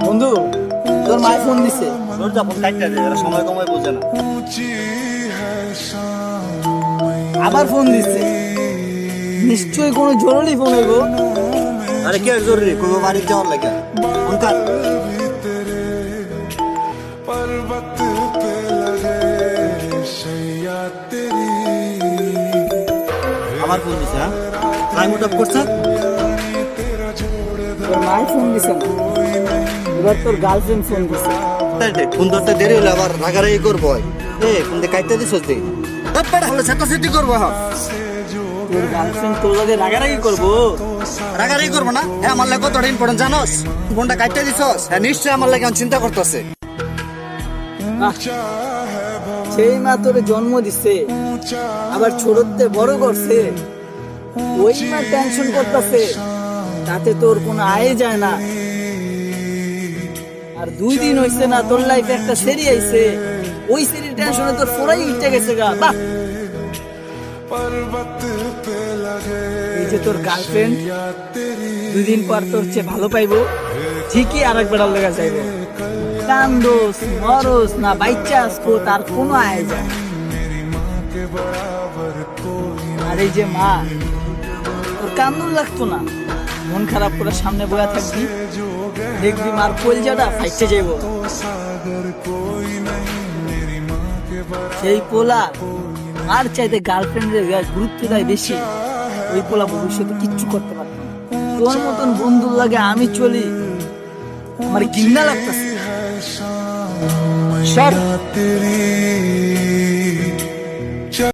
বন্ধু, তোর my phone দিছে। তোর যা ফোন কাটতে দে, এরা সময় কমায় বোঝে না। আবার ফোন দিছে, নিশ্চয়ই কোনো জরুরি ফোন হইব। আরে কি জরুরি, কোনো বাড়ি যাওয়ার লাগে ফোন কাট। আমার ফোন দিছে, হ্যাঁ টাইম আপ করছে। তোর মাই ফোন দিছে না, এবার তোর গার্লফ্রেন্ড ফোন দিছে। ফোন ধরতে দেরি হলে আবার রাগারাগি করবো। ফোন দিয়ে কাটতে দিস হলে সেটি করবো। হ্যাঁ তোর গার্লফ্রেন্ড তোর লগে রাগারাগি করবো? রাগারাগি করবো না। হ্যাঁ আমার লাগে কতটা ইম্পর্টেন্ট জানোস? ফোনটা কাটতে দিছস, হ্যাঁ নিশ্চয়ই আমার লাগে চিন্তা করতেছে। সেই মা তোর জন্ম দিছে, আবার ছোটতে বড় করছে, ওই মা টেনশন করতেছে, তাতে তোর কোনো আয় যায় না। আর 2 দিন হইছে না তোর লাইফে একটা সেরি আইছে, ওই সেরির টেনশনে তোর পুরাই উঠে গেছে গা। বাহ, এই যে তোর গার্লফ্রেন্ড 2 দিন পর তোর চেয়ে ভালো পাইবো, ঠিকই আরেক বেড়ার লেগে যাইব। কান্দোস মরোস না বাইচ্চা আসবো, তার কোনো আয় যায় না। আর এই যে মা, তোর কান্দন লাগতো না, মন খারাপ করে সামনে বয়া থাকবি, দেখবি মার কলজাটা ফাইটে যাইব। সেই পোলা আর চাইতে গার্লফ্রেন্ডের গুরুত্ব দেয় বেশি, ওই পোলা ভবিষ্যতে কিচ্ছু করতে পারত না। তোর মতন বন্ধুর লাগে আমি চলি, আমার ঘৃণা লাগতেছে।